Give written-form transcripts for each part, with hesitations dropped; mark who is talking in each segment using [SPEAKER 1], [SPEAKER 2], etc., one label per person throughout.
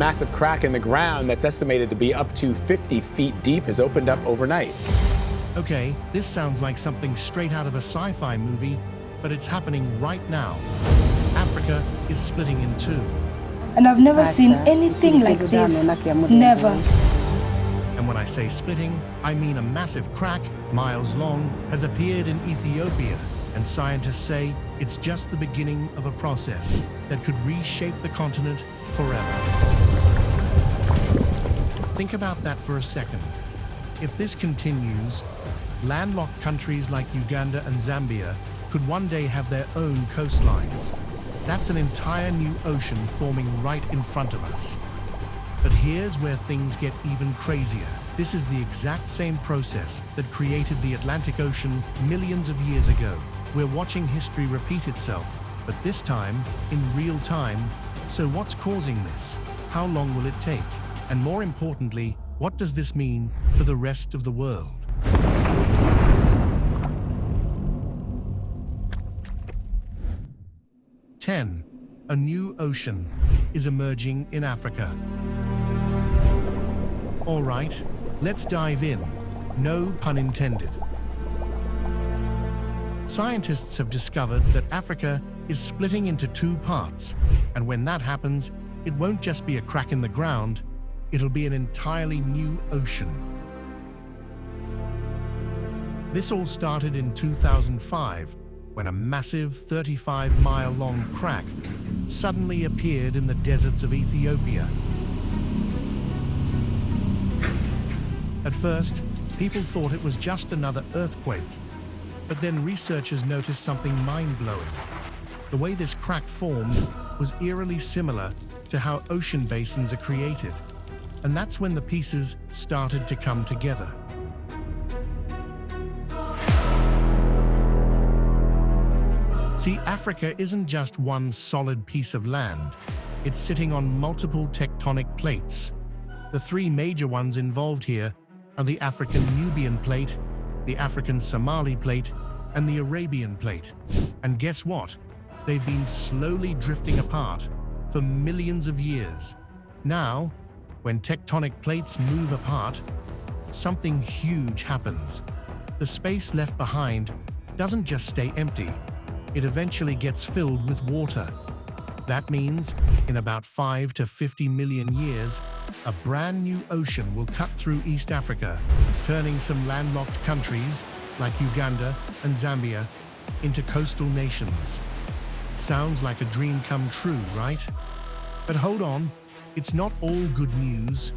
[SPEAKER 1] massive crack in the ground that's estimated to be up to 50 feet deep has opened up overnight.
[SPEAKER 2] Okay, this sounds like something straight out of a sci-fi movie, but it's happening right now. Africa is splitting in two.
[SPEAKER 3] And I've never seen anything like this. Never.
[SPEAKER 2] And when I say splitting, I mean a massive crack, miles long, has appeared in Ethiopia, and scientists say it's just the beginning of a process that could reshape the continent forever. Think about that for a second. If this continues, landlocked countries like Uganda and Zambia could one day have their own coastlines. That's an entire new ocean forming right in front of us. But here's where things get even crazier. This is the exact same process that created the Atlantic Ocean millions of years ago. We're watching history repeat itself, but this time, in real time. So what's causing this? How long will it take? And more importantly, what does this mean for the rest of the world? A new ocean is emerging in Africa. All right, let's dive in. No pun intended. Scientists have discovered that Africa is splitting into two parts, and when that happens, it won't just be a crack in the ground, it'll be an entirely new ocean. This all started in 2005, when a massive 35-mile-long crack suddenly appeared in the deserts of Ethiopia. At first, people thought it was just another earthquake, but then researchers noticed something mind-blowing. The way this crack formed was eerily similar to how ocean basins are created, and that's when the pieces started to come together. See, Africa isn't just one solid piece of land. It's sitting on multiple tectonic plates. The three major ones involved here are the African Nubian plate, the African Somali plate, and the Arabian plate. And guess what? They've been slowly drifting apart for millions of years. Now, when tectonic plates move apart, something huge happens. The space left behind doesn't just stay empty. It eventually gets filled with water. That means, in about 5 to 50 million years, a brand new ocean will cut through East Africa, turning some landlocked countries, like Uganda and Zambia, into coastal nations. Sounds like a dream come true, right? But hold on, it's not all good news.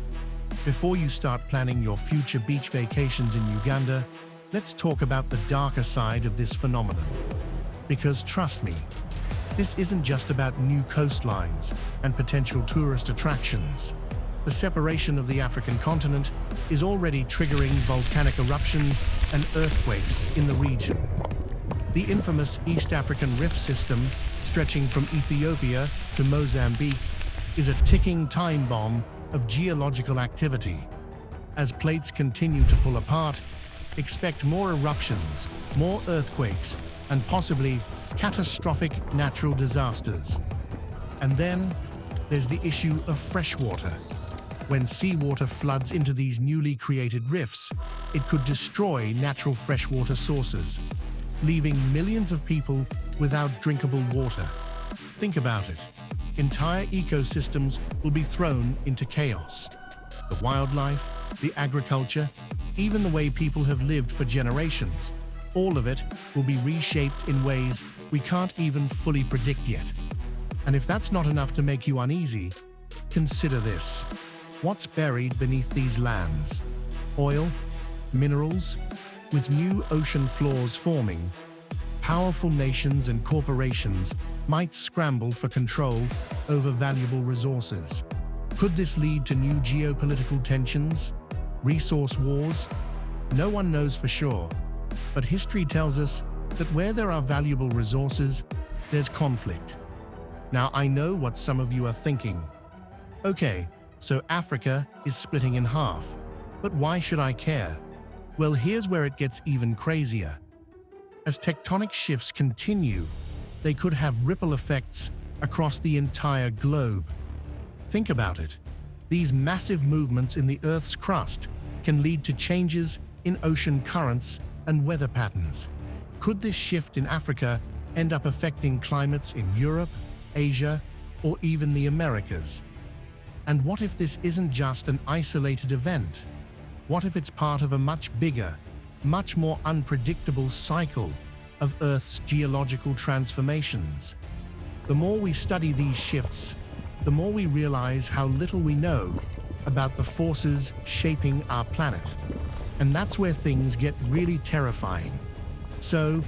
[SPEAKER 2] Before you start planning your future beach vacations in Uganda, let's talk about the darker side of this phenomenon. Because trust me, this isn't just about new coastlines and potential tourist attractions. The separation of the African continent is already triggering volcanic eruptions and earthquakes in the region. The infamous East African Rift System, stretching from Ethiopia to Mozambique, is a ticking time bomb of geological activity. As plates continue to pull apart, expect more eruptions, more earthquakes, and possibly catastrophic natural disasters. And then there's the issue of freshwater. When seawater floods into these newly created rifts, it could destroy natural freshwater sources, leaving millions of people without drinkable water. Think about it. Entire ecosystems will be thrown into chaos. The wildlife, the agriculture, even the way people have lived for generations, all of it will be reshaped in ways we can't even fully predict yet. And if that's not enough to make you uneasy, consider this. What's buried beneath these lands? Oil? Minerals? With new ocean floors forming, powerful nations and corporations might scramble for control over valuable resources. Could this lead to new geopolitical tensions? Resource wars? No one knows for sure. But history tells us that where there are valuable resources, there's conflict. Now, I know what some of you are thinking. Okay, so Africa is splitting in half. But why should I care? Well, here's where it gets even crazier. As tectonic shifts continue, they could have ripple effects across the entire globe. Think about it. These massive movements in the Earth's crust can lead to changes in ocean currents and weather patterns. Could this shift in Africa end up affecting climates in Europe, Asia, or even the Americas? And what if this isn't just an isolated event? What if it's part of a much bigger, much more unpredictable cycle of Earth's geological transformations? The more we study these shifts, the more we realize how little we know about the forces shaping our planet. And that's where things get really terrifying. So,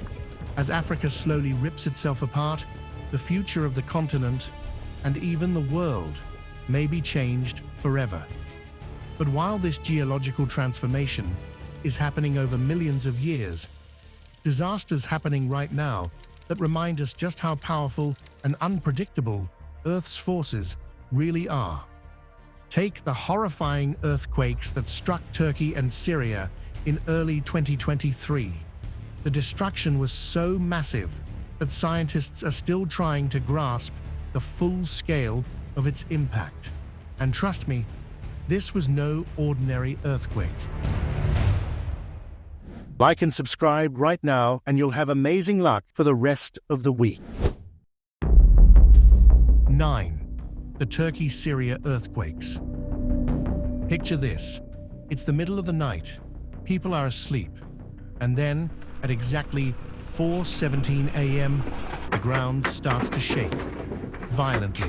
[SPEAKER 2] as Africa slowly rips itself apart, the future of the continent, and even the world, may be changed forever. But while this geological transformation is happening over millions of years, disasters happening right now that remind us just how powerful and unpredictable Earth's forces really are. Take the horrifying earthquakes that struck Turkey and Syria in early 2023. The destruction was so massive that scientists are still trying to grasp the full scale of its impact. And trust me, this was no ordinary earthquake. Like and subscribe right now, and you'll have amazing luck for the rest of the week. 9. The Turkey-Syria earthquakes. Picture this. It's the middle of the night. People are asleep. And then, at exactly 4:17 a.m., the ground starts to shake violently.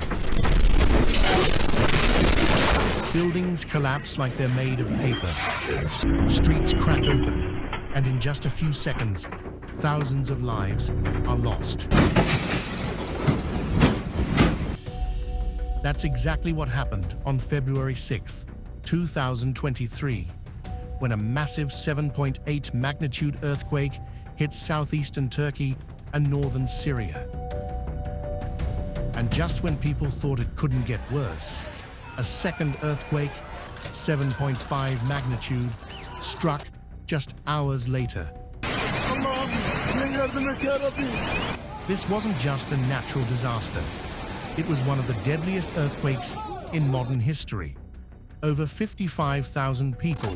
[SPEAKER 2] Buildings collapse like they're made of paper. Streets crack open, and in just a few seconds, thousands of lives are lost. That's exactly what happened on February 6, 2023, when a massive 7.8 magnitude earthquake hit southeastern Turkey and northern Syria. And just when people thought it couldn't get worse, a second earthquake, 7.5 magnitude, struck just hours later. This wasn't just a natural disaster. It was one of the deadliest earthquakes in modern history. Over 55,000 people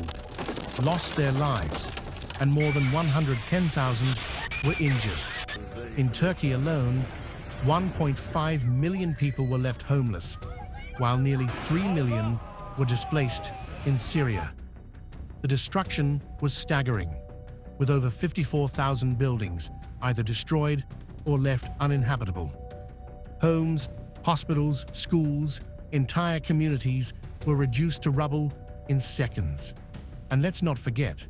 [SPEAKER 2] lost their lives, and more than 110,000 were injured. In Turkey alone, 1.5 million people were left homeless, while nearly 3 million were displaced in Syria. The destruction was staggering, with over 54,000 buildings either destroyed or left uninhabitable. Homes, hospitals, schools, entire communities were reduced to rubble in seconds. And let's not forget,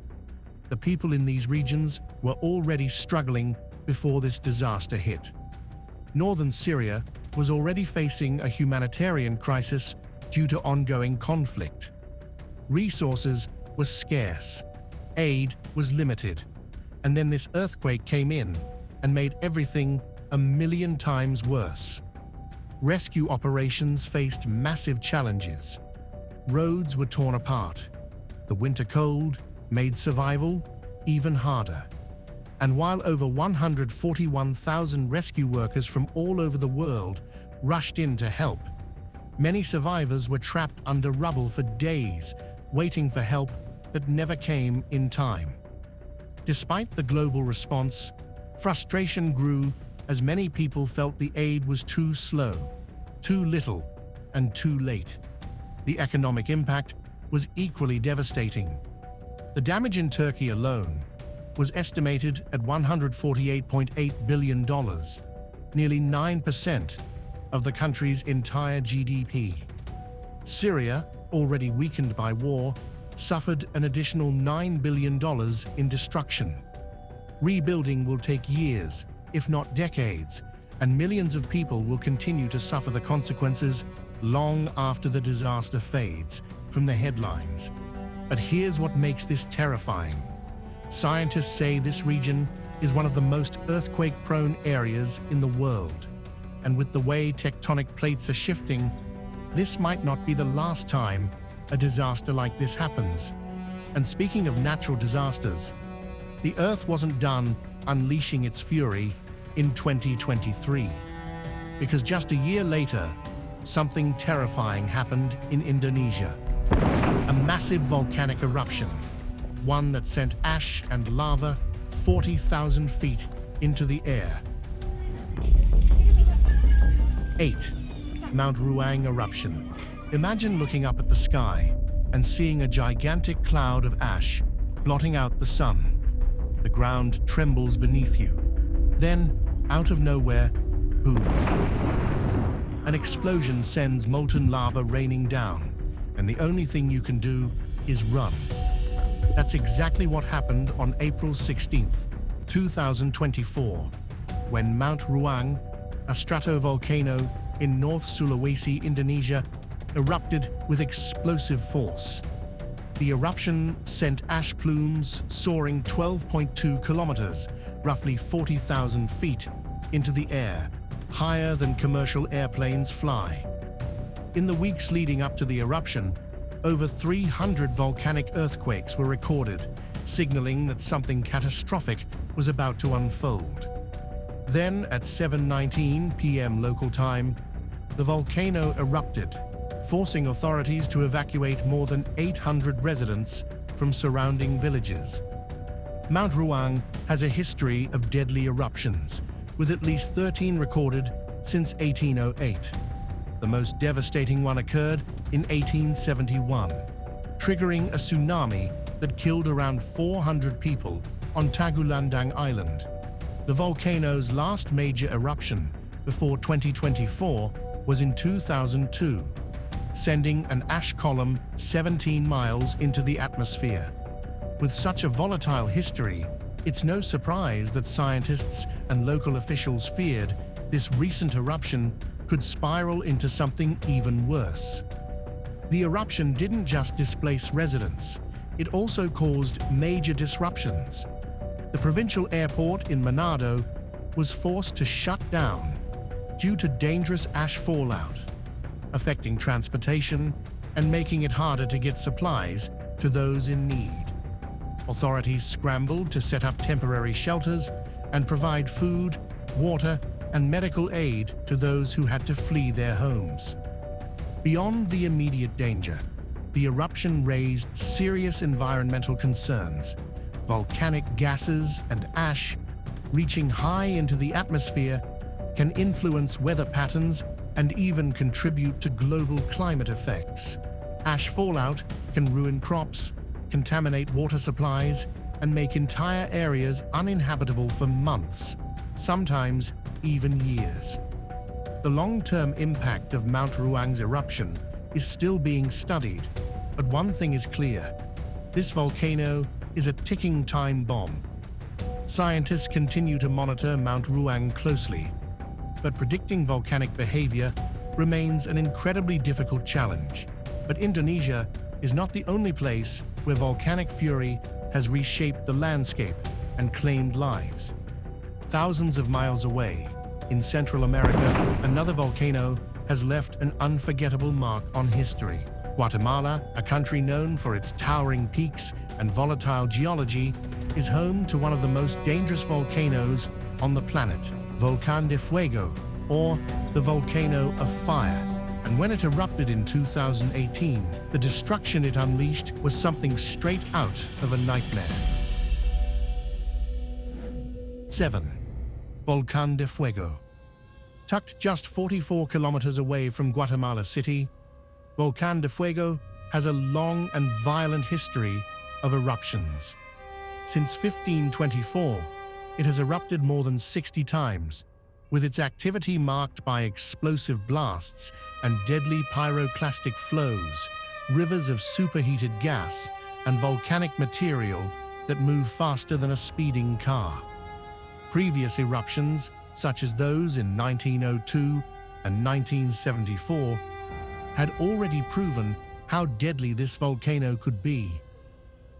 [SPEAKER 2] the people in these regions were already struggling before this disaster hit. Northern Syria was already facing a humanitarian crisis due to ongoing conflict. Resources were scarce, aid was limited, and then this earthquake came in and made everything a million times worse. Rescue operations faced massive challenges. Roads were torn apart. The winter cold made survival even harder. And while over 141,000 rescue workers from all over the world rushed in to help, many survivors were trapped under rubble for days, waiting for help that never came in time. Despite the global response, frustration grew as many people felt the aid was too slow, too little, and too late. The economic impact was equally devastating. The damage in Turkey alone was estimated at $148.8 billion, nearly 9% of the country's entire GDP. Syria, already weakened by war, suffered an additional $9 billion in destruction. Rebuilding will take years, if not decades, and millions of people will continue to suffer the consequences long after the disaster fades from the headlines. But here's what makes this terrifying. Scientists say this region is one of the most earthquake-prone areas in the world. And with the way tectonic plates are shifting, this might not be the last time a disaster like this happens. And speaking of natural disasters, the Earth wasn't done unleashing its fury in 2023. Because just a year later, something terrifying happened in Indonesia. A massive volcanic eruption, one that sent ash and lava 40,000 feet into the air. 8. Mount Ruang eruption. Imagine looking up at the sky and seeing a gigantic cloud of ash blotting out the sun. The ground trembles beneath you. Then, out of nowhere, boom. An explosion sends molten lava raining down, and the only thing you can do is run. That's exactly what happened on April 16th, 2024, when Mount Ruang, a stratovolcano in North Sulawesi, Indonesia, erupted with explosive force. The eruption sent ash plumes soaring 12.2 kilometers, roughly 40,000 feet, into the air, higher than commercial airplanes fly. In the weeks leading up to the eruption, over 300 volcanic earthquakes were recorded, signaling that something catastrophic was about to unfold. Then, at 7:19 p.m. local time, the volcano erupted, forcing authorities to evacuate more than 800 residents from surrounding villages. Mount Ruang has a history of deadly eruptions, with at least 13 recorded since 1808. The most devastating one occurred in 1871, triggering a tsunami that killed around 400 people on Tagulandang Island. The volcano's last major eruption before 2024 was in 2002, sending an ash column 17 miles into the atmosphere. With such a volatile history, it's no surprise that scientists and local officials feared this recent eruption could spiral into something even worse. The eruption didn't just displace residents, it also caused major disruptions. The provincial airport in Manado was forced to shut down due to dangerous ash fallout, affecting transportation and making it harder to get supplies to those in need. Authorities scrambled to set up temporary shelters and provide food, water, and medical aid to those who had to flee their homes. Beyond the immediate danger, the eruption raised serious environmental concerns. Volcanic gases and ash, reaching high into the atmosphere, can influence weather patterns and even contribute to global climate effects. Ash fallout can ruin crops, contaminate water supplies, and make entire areas uninhabitable for months, sometimes even years. The long-term impact of Mount Ruang's eruption is still being studied, but one thing is clear: this volcano is a ticking time bomb. Scientists continue to monitor Mount Ruang closely, but predicting volcanic behavior remains an incredibly difficult challenge. But Indonesia is not the only place where volcanic fury has reshaped the landscape and claimed lives. Thousands of miles away, in Central America, another volcano has left an unforgettable mark on history. Guatemala, a country known for its towering peaks and volatile geology, is home to one of the most dangerous volcanoes on the planet, Volcán de Fuego, or the Volcano of Fire. And when it erupted in 2018, the destruction it unleashed was something straight out of a nightmare. 7. Volcán de Fuego. Tucked just 44 kilometers away from Guatemala City, Volcán de Fuego has a long and violent history of eruptions. Since 1524, it has erupted more than 60 times, with its activity marked by explosive blasts and deadly pyroclastic flows, rivers of superheated gas, and volcanic material that move faster than a speeding car. Previous eruptions, such as those in 1902 and 1974, had already proven how deadly this volcano could be.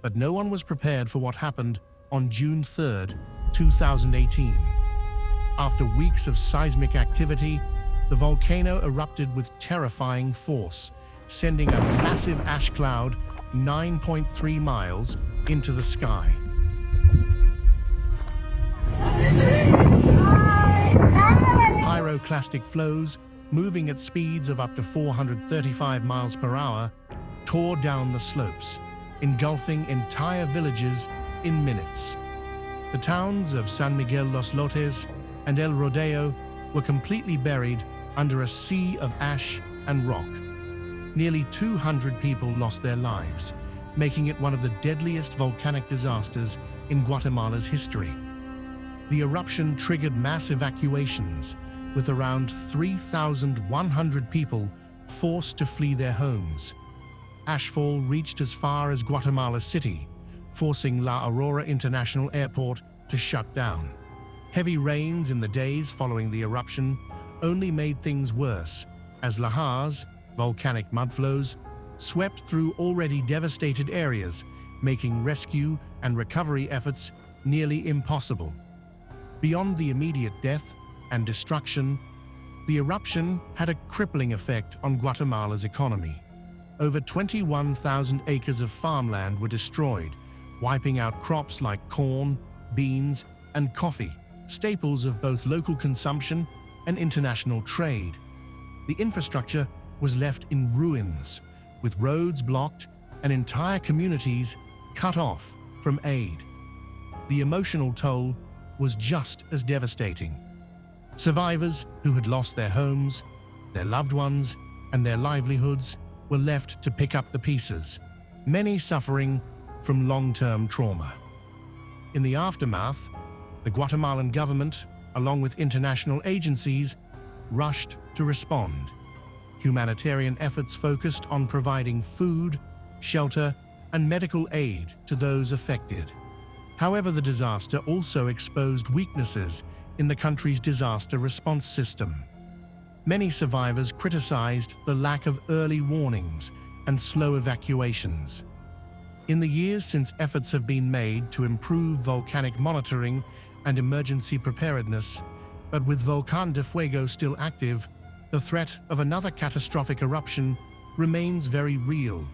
[SPEAKER 2] But no one was prepared for what happened on June 3, 2018. After weeks of seismic activity, the volcano erupted with terrifying force, sending a massive ash cloud 9.3 miles into the sky. Pyroclastic flows moving at speeds of up to 435 miles per hour, tore down the slopes, engulfing entire villages in minutes. The towns of San Miguel Los Lotes and El Rodeo were completely buried under a sea of ash and rock. Nearly 200 people lost their lives, making it one of the deadliest volcanic disasters in Guatemala's history. The eruption triggered mass evacuations, with around 3,100 people forced to flee their homes. Ashfall reached as far as Guatemala City, forcing La Aurora International Airport to shut down. Heavy rains in the days following the eruption only made things worse, as lahars, volcanic mudflows, swept through already devastated areas, making rescue and recovery efforts nearly impossible. Beyond the immediate death and destruction, the eruption had a crippling effect on Guatemala's economy. Over 21,000 acres of farmland were destroyed, wiping out crops like corn, beans, and coffee, staples of both local consumption and international trade. The infrastructure was left in ruins, with roads blocked and entire communities cut off from aid. The emotional toll was just as devastating. Survivors who had lost their homes, their loved ones, and their livelihoods were left to pick up the pieces, many suffering from long-term trauma. In the aftermath, the Guatemalan government, along with international agencies, rushed to respond. Humanitarian efforts focused on providing food, shelter, and medical aid to those affected. However, the disaster also exposed weaknesses in the country's disaster response system. Many survivors criticized the lack of early warnings and slow evacuations. In the years since efforts have been made to improve volcanic monitoring and emergency preparedness, but with Volcán de Fuego still active, the threat of another catastrophic eruption remains very real.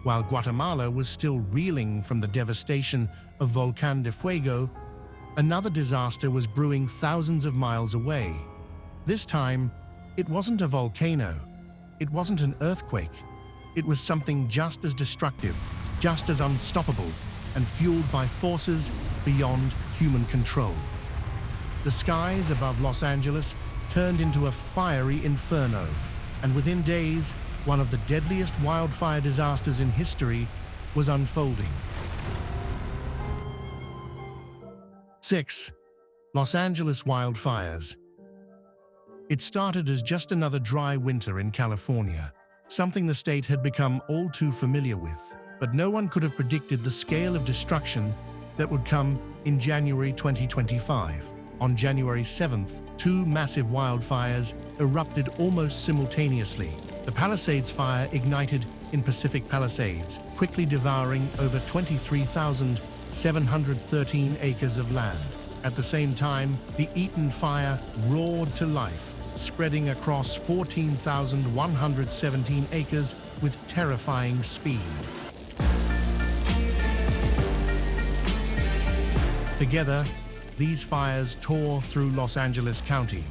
[SPEAKER 2] While Guatemala was still reeling from the devastation of Volcán de Fuego, another disaster was brewing thousands of miles away. This time, it wasn't a volcano, it wasn't an earthquake. It was something just as destructive, just as unstoppable, and fueled by forces beyond human control. The skies above Los Angeles turned into a fiery inferno, and within days, one of the deadliest wildfire disasters in history was unfolding. 6. Los Angeles wildfires. It started as just another dry winter in California, something the state had become all too familiar with, but no one could have predicted the scale of destruction that would come in January 2025. On January 7th, two massive wildfires erupted almost simultaneously. The Palisades Fire ignited in Pacific Palisades, quickly devouring over 23,713 acres of land. At the same time, the Eaton Fire roared to life, spreading across 14,117 acres with terrifying speed. Together, these fires tore through Los Angeles County,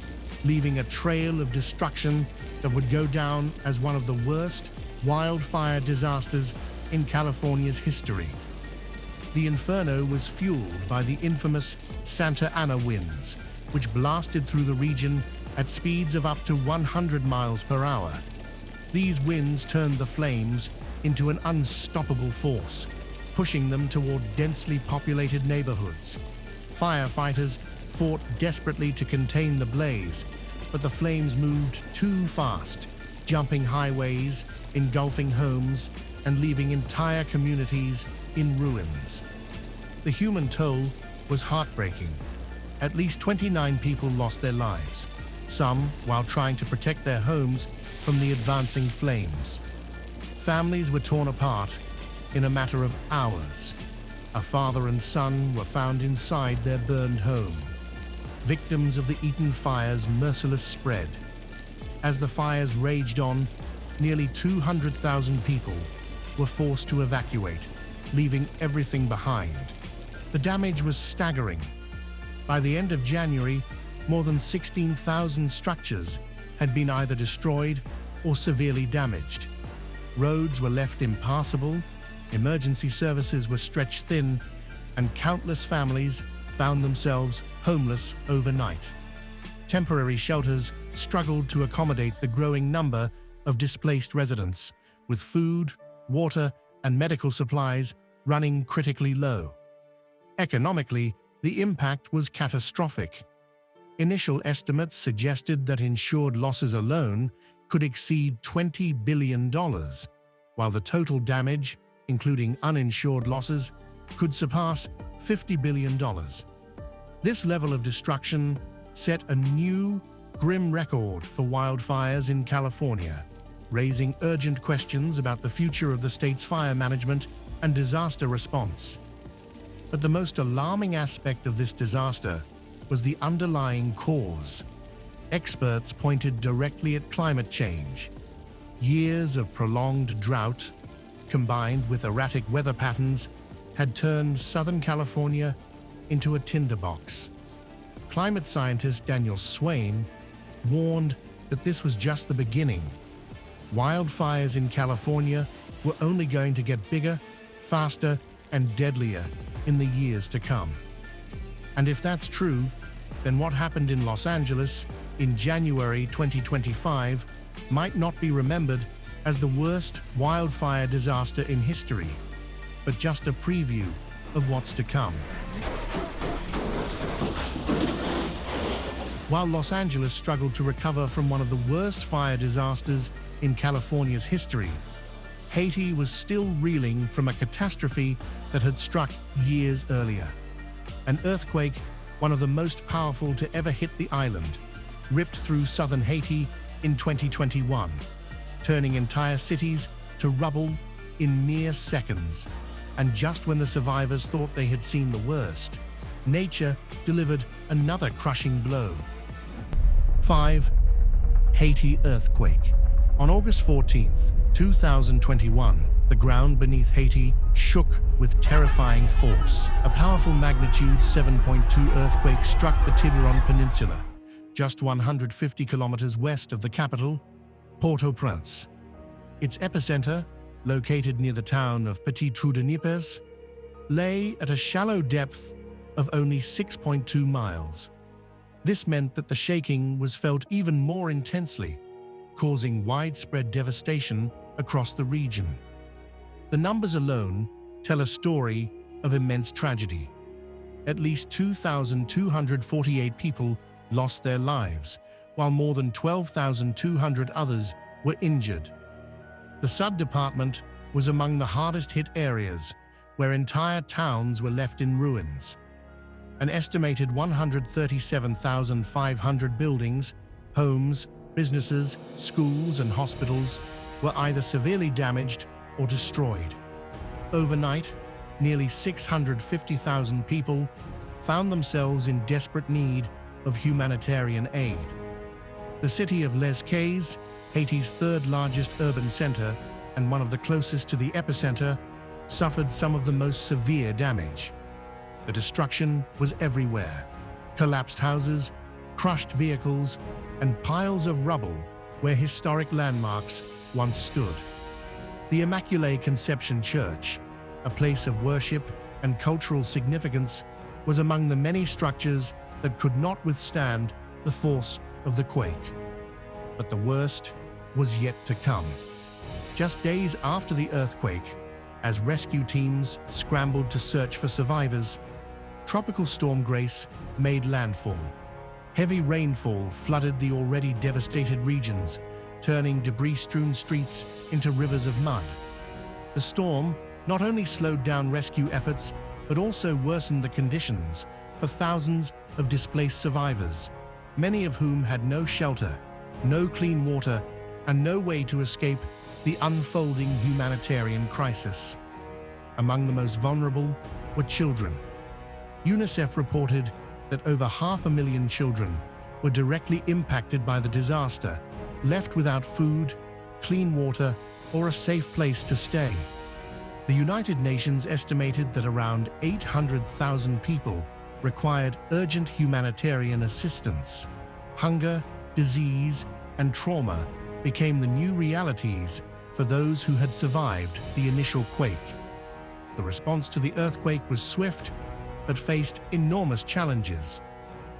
[SPEAKER 2] leaving a trail of destruction that would go down as one of the worst wildfire disasters in California's history. The inferno was fueled by the infamous Santa Ana winds, which blasted through the region at speeds of up to 100 miles per hour. These winds turned the flames into an unstoppable force, pushing them toward densely populated neighborhoods. Firefighters fought desperately to contain the blaze, but the flames moved too fast, jumping highways, engulfing homes, and leaving entire communities in ruins. The human toll was heartbreaking. At least 29 people lost their lives, some while trying to protect their homes from the advancing flames. Families were torn apart in a matter of hours. A father and son were found inside their burned home, victims of the Eaton Fire's merciless spread. As the fires raged on, nearly 200,000 people were forced to evacuate, leaving everything behind. The damage was staggering. By the end of January, more than 16,000 structures had been either destroyed or severely damaged. Roads were left impassable, emergency services were stretched thin, and countless families found themselves homeless overnight. Temporary shelters struggled to accommodate the growing number of displaced residents, with food, water, and medical supplies running critically low. Economically, the impact was catastrophic. Initial estimates suggested that insured losses alone could exceed $20 billion, while the total damage, including uninsured losses, could surpass $50 billion. This level of destruction set a new, grim record for wildfires in California, raising urgent questions about the future of the state's fire management and disaster response. But the most alarming aspect of this disaster was the underlying cause. Experts pointed directly at climate change. Years of prolonged drought, combined with erratic weather patterns, had turned Southern California into a tinderbox. Climate scientist Daniel Swain warned that this was just the beginning. Wildfires in California were only going to get bigger, faster, and deadlier in the years to come. And if that's true, then what happened in Los Angeles in January 2025 might not be remembered as the worst wildfire disaster in history, but just a preview of what's to come. While Los Angeles struggled to recover from one of the worst fire disasters in California's history, Haiti was still reeling from a catastrophe that had struck years earlier. An earthquake, one of the most powerful to ever hit the island, ripped through southern Haiti in 2021, turning entire cities to rubble in mere seconds. And just when the survivors thought they had seen the worst, nature delivered another crushing blow. 5. Haiti earthquake. On August 14, 2021, the ground beneath Haiti shook with terrifying force. A powerful magnitude 7.2 earthquake struck the Tiburon Peninsula, just 150 kilometers west of the capital, Port-au-Prince. Its epicenter, located near the town of Petit-Trou-de-Nipes, lay at a shallow depth of only 6.2 miles. This meant that the shaking was felt even more intensely, causing widespread devastation across the region. The numbers alone tell a story of immense tragedy. At least 2,248 people lost their lives, while more than 12,200 others were injured. The Sud Department was among the hardest-hit areas, where entire towns were left in ruins. An estimated 137,500 buildings, homes, businesses, schools, and hospitals were either severely damaged or destroyed. Overnight, nearly 650,000 people found themselves in desperate need of humanitarian aid. The city of Les Cayes, Haiti's third-largest urban center and one of the closest to the epicenter, suffered some of the most severe damage. The destruction was everywhere: collapsed houses, crushed vehicles, and piles of rubble where historic landmarks once stood. The Immaculate Conception Church, a place of worship and cultural significance, was among the many structures that could not withstand the force of the quake. But the worst was yet to come. Just days after the earthquake, as rescue teams scrambled to search for survivors, Tropical Storm Grace made landfall. Heavy rainfall flooded the already devastated regions, turning debris-strewn streets into rivers of mud. The storm not only slowed down rescue efforts, but also worsened the conditions for thousands of displaced survivors, many of whom had no shelter, no clean water, and no way to escape the unfolding humanitarian crisis. Among the most vulnerable were children. UNICEF reported that over 500,000 children were directly impacted by the disaster, left without food, clean water, or a safe place to stay. The United Nations estimated that around 800,000 people required urgent humanitarian assistance. Hunger, disease, and trauma became the new realities for those who had survived the initial quake. The response to the earthquake was swift, but faced enormous challenges.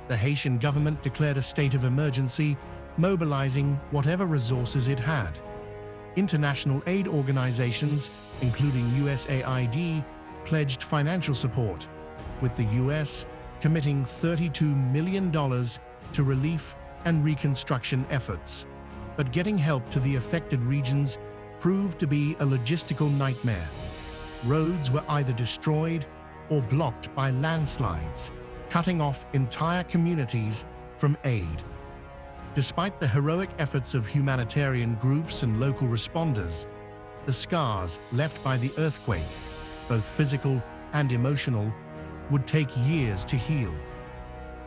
[SPEAKER 2] The Haitian government declared a state of emergency, mobilizing whatever resources it had. International aid organizations, including USAID, pledged financial support, with the US committing $32 million to relief and reconstruction efforts. But getting help to the affected regions proved to be a logistical nightmare. Roads were either destroyed or blocked by landslides, cutting off entire communities from aid. Despite the heroic efforts of humanitarian groups and local responders, the scars left by the earthquake, both physical and emotional, would take years to heal.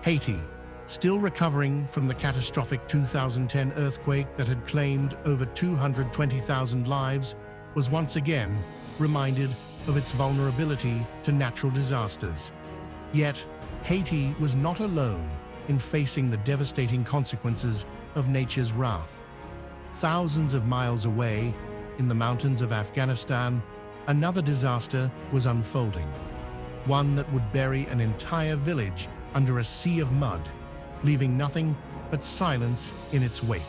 [SPEAKER 2] Haiti, still recovering from the catastrophic 2010 earthquake that had claimed over 220,000 lives, was once again reminded of its vulnerability to natural disasters. Yet, Haiti was not alone in facing the devastating consequences of nature's wrath. Thousands of miles away, in the mountains of Afghanistan, another disaster was unfolding, one that would bury an entire village under a sea of mud, leaving nothing but silence in its wake.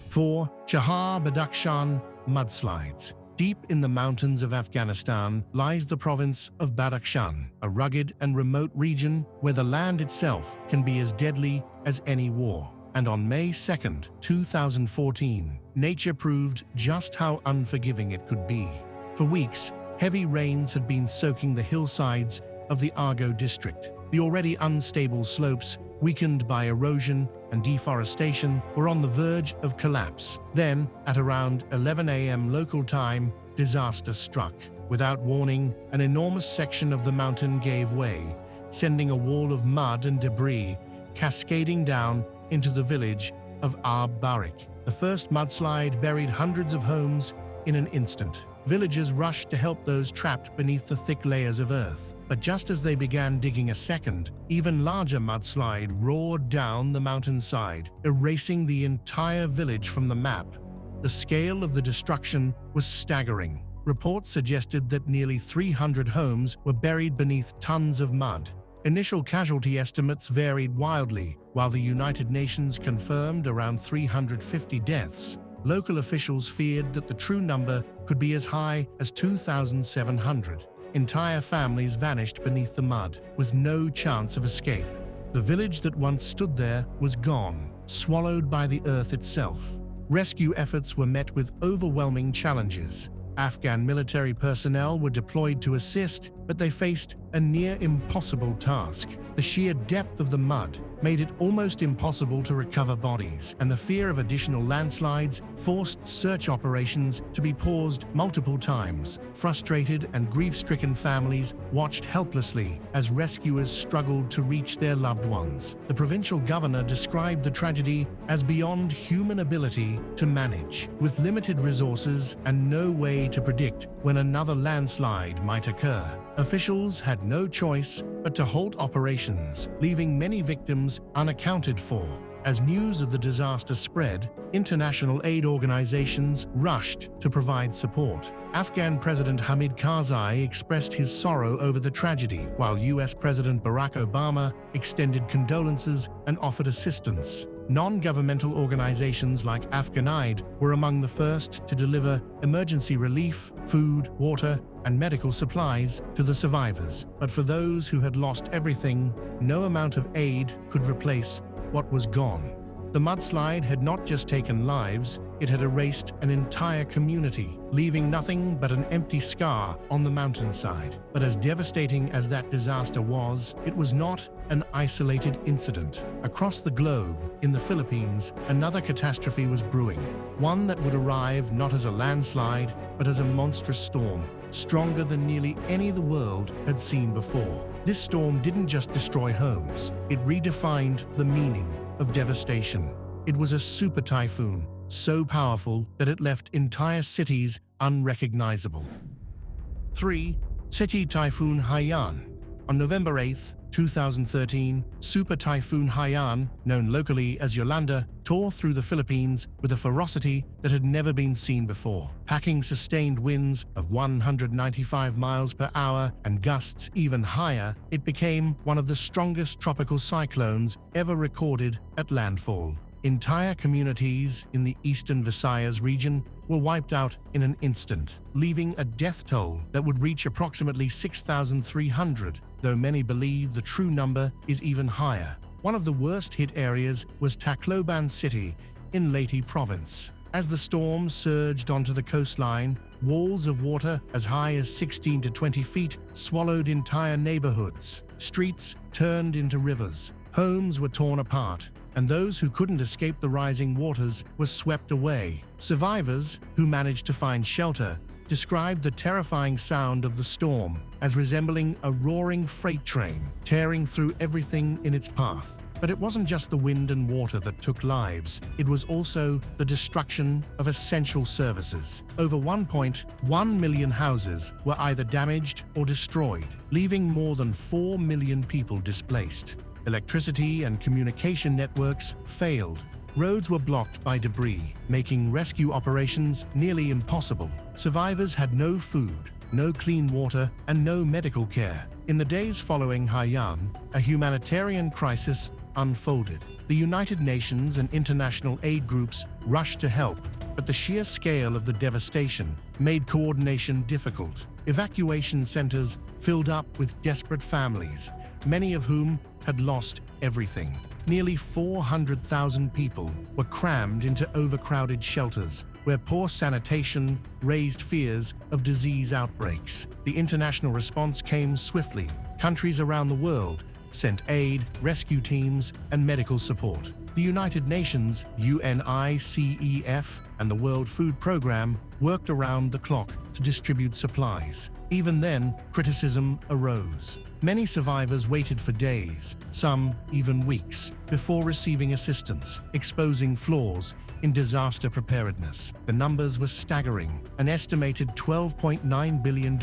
[SPEAKER 2] 4. Chahar Badakhshan mudslides. Deep in the mountains of Afghanistan lies the province of Badakhshan, a rugged and remote region where the land itself can be as deadly as any war. And on May 2, 2014, nature proved just how unforgiving it could be. For weeks, heavy rains had been soaking the hillsides of the Argo district. The already unstable slopes, weakened by erosion and deforestation, were on the verge of collapse. Then, at around 11 a.m. local time, disaster struck. Without warning, an enormous section of the mountain gave way, sending a wall of mud and debris cascading down into the village of Ab Barik. The first mudslide buried hundreds of homes in an instant. Villagers rushed to help those trapped beneath the thick layers of earth. But just as they began digging a second, even larger mudslide roared down the mountainside, erasing the entire village from the map. The scale of the destruction was staggering. Reports suggested that nearly 300 homes were buried beneath tons of mud. Initial casualty estimates varied wildly. While the United Nations confirmed around 350 deaths, local officials feared that the true number could be as high as 2,700. Entire families vanished beneath the mud, with no chance of escape. The village that once stood there was gone, swallowed by the earth itself. Rescue efforts were met with overwhelming challenges. Afghan military personnel were deployed to assist, but they faced a near-impossible task. The sheer depth of the mud made it almost impossible to recover bodies, and the fear of additional landslides forced search operations to be paused multiple times. Frustrated and grief-stricken families watched helplessly as rescuers struggled to reach their loved ones. The provincial governor described the tragedy as beyond human ability to manage, with limited resources and no way to predict when another landslide might occur. Officials had no choice but to halt operations, leaving many victims unaccounted for. As news of the disaster spread, international aid organizations rushed to provide support. Afghan President Hamid Karzai expressed his sorrow over the tragedy, while US President Barack Obama extended condolences and offered assistance. Non-governmental organizations like AfghanAid were among the first to deliver emergency relief, food, water, and medical supplies to the survivors. But for those who had lost everything, no amount of aid could replace what was gone. The mudslide had not just taken lives, it had erased an entire community, leaving nothing but an empty scar on the mountainside. But as devastating as that disaster was, it was not an isolated incident. Across the globe, in the Philippines, another catastrophe was brewing, one that would arrive not as a landslide, but as a monstrous storm, stronger than nearly any the world had seen before. This storm didn't just destroy homes, it redefined the meaning of devastation. It was a super typhoon, so powerful that it left entire cities unrecognizable. 3. City Typhoon Haiyan. On November 8, 2013, Super Typhoon Haiyan, known locally as Yolanda, tore through the Philippines with a ferocity that had never been seen before. Packing sustained winds of 195 miles per hour and gusts even higher, it became one of the strongest tropical cyclones ever recorded at landfall. Entire communities in the eastern Visayas region were wiped out in an instant, leaving a death toll that would reach approximately 6,300, though many believe the true number is even higher. One of the worst-hit areas was Tacloban City in Leyte Province. As the storm surged onto the coastline, walls of water as high as 16 to 20 feet swallowed entire neighborhoods. Streets turned into rivers. Homes were torn apart, and those who couldn't escape the rising waters were swept away. Survivors, who managed to find shelter, described the terrifying sound of the storm as resembling a roaring freight train tearing through everything in its path. But it wasn't just the wind and water that took lives, it was also the destruction of essential services. Over 1.1 million houses were either damaged or destroyed, leaving more than 4 million people displaced. Electricity and communication networks failed. Roads were blocked by debris, making rescue operations nearly impossible. Survivors had no food, no clean water, and no medical care. In the days following Haiyan, a humanitarian crisis unfolded. The United Nations and international aid groups rushed to help, but the sheer scale of the devastation made coordination difficult. Evacuation centers filled up with desperate families, many of whom had lost everything. Nearly 400,000 people were crammed into overcrowded shelters, where poor sanitation raised fears of disease outbreaks. The international response came swiftly. Countries around the world sent aid, rescue teams, and medical support. The United Nations, UNICEF, and the World Food Programme worked around the clock to distribute supplies. Even then, criticism arose. Many survivors waited for days, some even weeks, before receiving assistance, exposing flaws in disaster preparedness. The numbers were staggering, an estimated $12.9 billion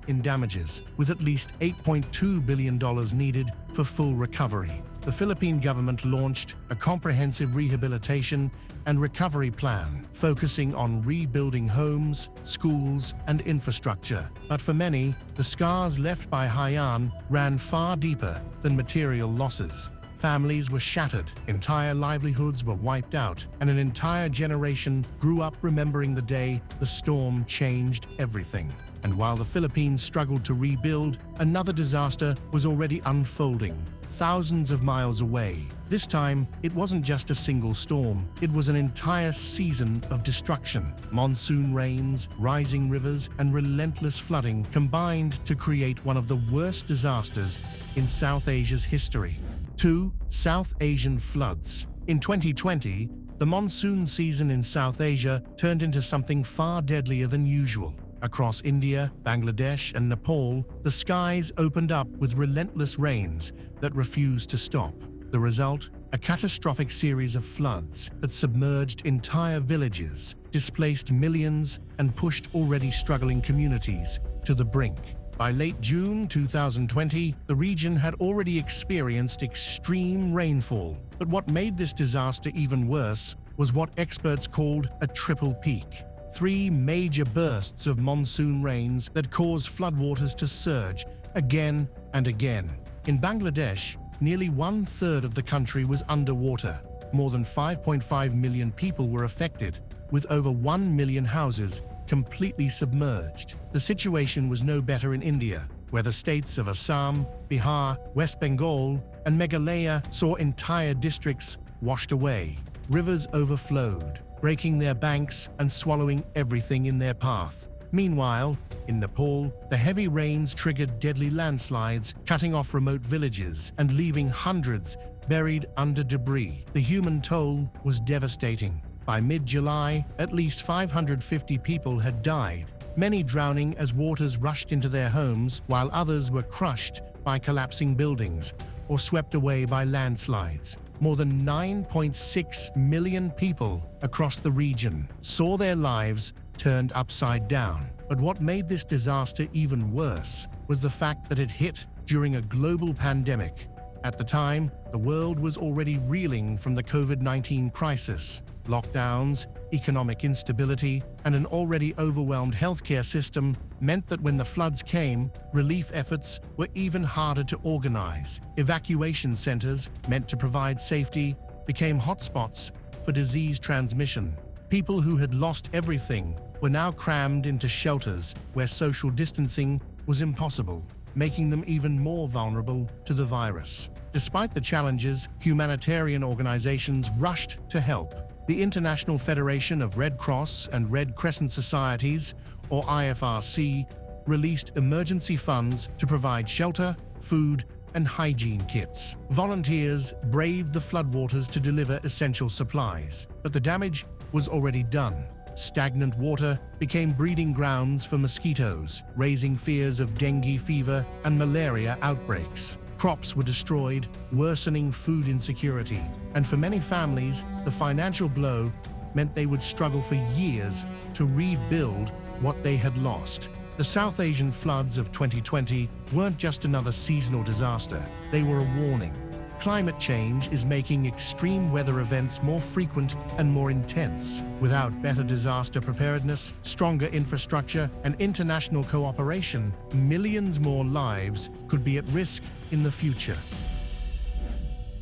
[SPEAKER 2] in damages, with at least $8.2 billion needed for full recovery. The Philippine government launched a comprehensive rehabilitation and recovery plan, focusing on rebuilding homes, schools, and infrastructure. But for many, the scars left by Haiyan ran far deeper than material losses. Families were shattered, entire livelihoods were wiped out, and an entire generation grew up remembering the day the storm changed everything. And while the Philippines struggled to rebuild, another disaster was already unfolding, thousands of miles away. This time, it wasn't just a single storm, it was an entire season of destruction. Monsoon rains, rising rivers, and relentless flooding combined to create one of the worst disasters in South Asia's history. 2. South Asian floods. In 2020, the monsoon season in South Asia turned into something far deadlier than usual. Across India, Bangladesh, and Nepal, the skies opened up with relentless rains that refused to stop. The result? A catastrophic series of floods that submerged entire villages, displaced millions, and pushed already struggling communities to the brink. By late June 2020, the region had already experienced extreme rainfall. But what made this disaster even worse was what experts called a triple peak. 3 major bursts of monsoon rains that caused floodwaters to surge again and again. In Bangladesh, nearly 1/3 of the country was underwater. More than 5.5 million people were affected, with over 1 million houses completely submerged. The situation was no better in India, where the states of Assam, Bihar, West Bengal, and Meghalaya saw entire districts washed away. Rivers overflowed, breaking their banks and swallowing everything in their path. Meanwhile, in Nepal, the heavy rains triggered deadly landslides, cutting off remote villages and leaving hundreds buried under debris. The human toll was devastating. By mid-July, at least 550 people had died, many drowning as waters rushed into their homes, while others were crushed by collapsing buildings or swept away by landslides. More than 9.6 million people across the region saw their lives turned upside down. But what made this disaster even worse was the fact that it hit during a global pandemic. At the time, the world was already reeling from the COVID-19 crisis. Lockdowns, economic instability, and an already overwhelmed healthcare system meant that when the floods came, relief efforts were even harder to organize. Evacuation centers, meant to provide safety, became hotspots for disease transmission. People who had lost everything were now crammed into shelters where social distancing was impossible, making them even more vulnerable to the virus. Despite the challenges, humanitarian organizations rushed to help. The International Federation of Red Cross and Red Crescent Societies, or IFRC, released emergency funds to provide shelter, food, and hygiene kits. Volunteers braved the floodwaters to deliver essential supplies, but the damage was already done. Stagnant water became breeding grounds for mosquitoes, raising fears of dengue fever and malaria outbreaks. Crops were destroyed, worsening food insecurity, and for many families, the financial blow meant they would struggle for years to rebuild what they had lost. The South Asian floods of 2020 weren't just another seasonal disaster, they were a warning. Climate change is making extreme weather events more frequent and more intense. Without better disaster preparedness, stronger infrastructure, and international cooperation, millions more lives could be at risk in the future.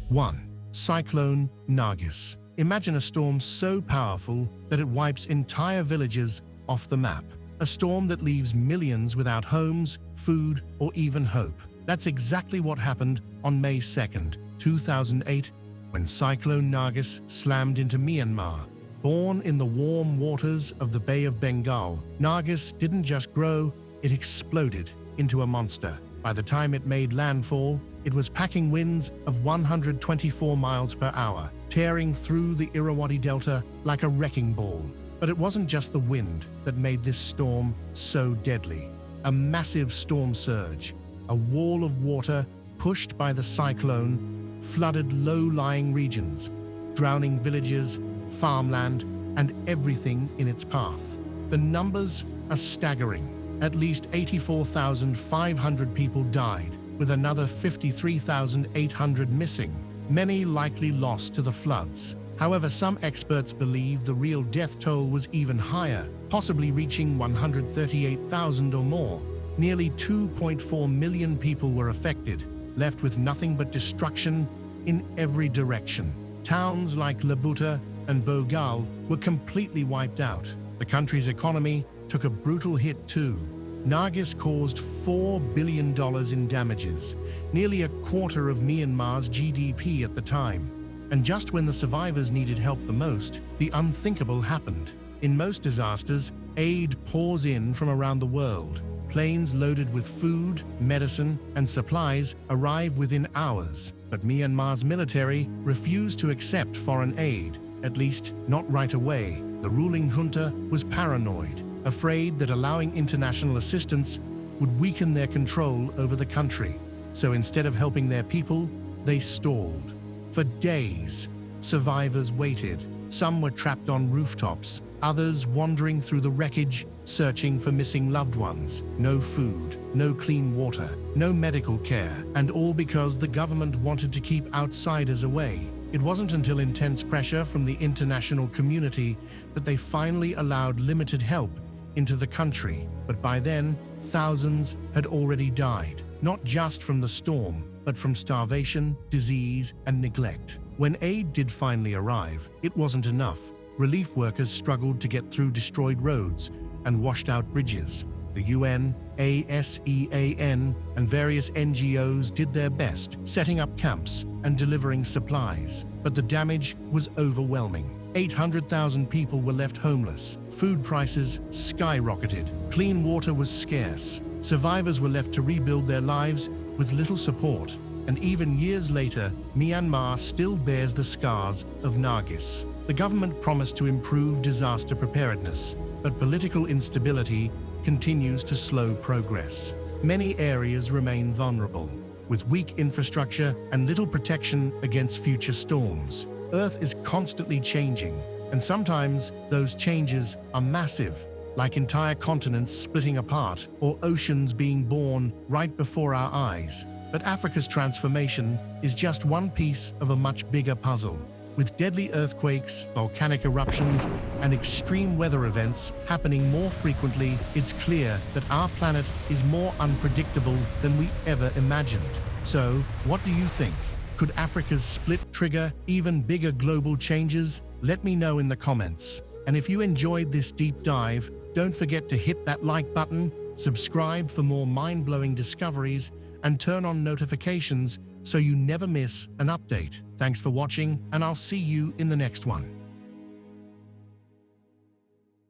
[SPEAKER 2] 1. Cyclone Nargis. Imagine a storm so powerful that it wipes entire villages off the map. A storm that leaves millions without homes, food, or even hope. That's exactly what happened on May 2nd, 2008, when Cyclone Nargis slammed into Myanmar. Born in the warm waters of the Bay of Bengal, Nargis didn't just grow, it exploded into a monster. By the time it made landfall, it was packing winds of 124 miles per hour, tearing through the Irrawaddy Delta like a wrecking ball. But it wasn't just the wind that made this storm so deadly. A massive storm surge, a wall of water pushed by the cyclone, flooded low-lying regions, drowning villages, farmland, and everything in its path. The numbers are staggering. At least 84,500 people died, with another 53,800 missing, many likely lost to the floods. However, some experts believe the real death toll was even higher, possibly reaching 138,000 or more. Nearly 2.4 million people were affected, left with nothing but destruction in every direction. Towns like Labuta and Bogal were completely wiped out. The country's economy took a brutal hit too. Nargis caused $4 billion in damages, nearly a quarter of Myanmar's GDP at the time. And just when the survivors needed help the most, the unthinkable happened. In most disasters, aid pours in from around the world. Planes loaded with food, medicine, and supplies arrive within hours. But Myanmar's military refused to accept foreign aid, at least not right away. The ruling junta was paranoid, afraid that allowing international assistance would weaken their control over the country. So instead of helping their people, they stalled. For days, survivors waited. Some were trapped on rooftops, others wandering through the wreckage, searching for missing loved ones. No food, no clean water, no medical care, and all because the government wanted to keep outsiders away. It wasn't until intense pressure from the international community that they finally allowed limited help into the country. But by then, thousands had already died, not just from the storm, but from starvation, disease, and neglect. When aid did finally arrive, it wasn't enough. Relief workers struggled to get through destroyed roads and washed out bridges. The UN, ASEAN, and various NGOs did their best, setting up camps and delivering supplies. But the damage was overwhelming. 800,000 people were left homeless. Food prices skyrocketed. Clean water was scarce. Survivors were left to rebuild their lives with little support. And even years later, Myanmar still bears the scars of Nargis. The government promised to improve disaster preparedness, but political instability continues to slow progress. Many areas remain vulnerable, with weak infrastructure and little protection against future storms. Earth is constantly changing, and sometimes those changes are massive, like entire continents splitting apart or oceans being born right before our eyes. But Africa's transformation is just one piece of a much bigger puzzle. With deadly earthquakes, volcanic eruptions, and extreme weather events happening more frequently, it's clear that our planet is more unpredictable than we ever imagined. So, what do you think? Could Africa's split trigger even bigger global changes? Let me know in the comments. And if you enjoyed this deep dive, don't forget to hit that like button, subscribe for more mind-blowing discoveries, and turn on notifications so you never miss an update. Thanks for watching, and I'll see you in the next one.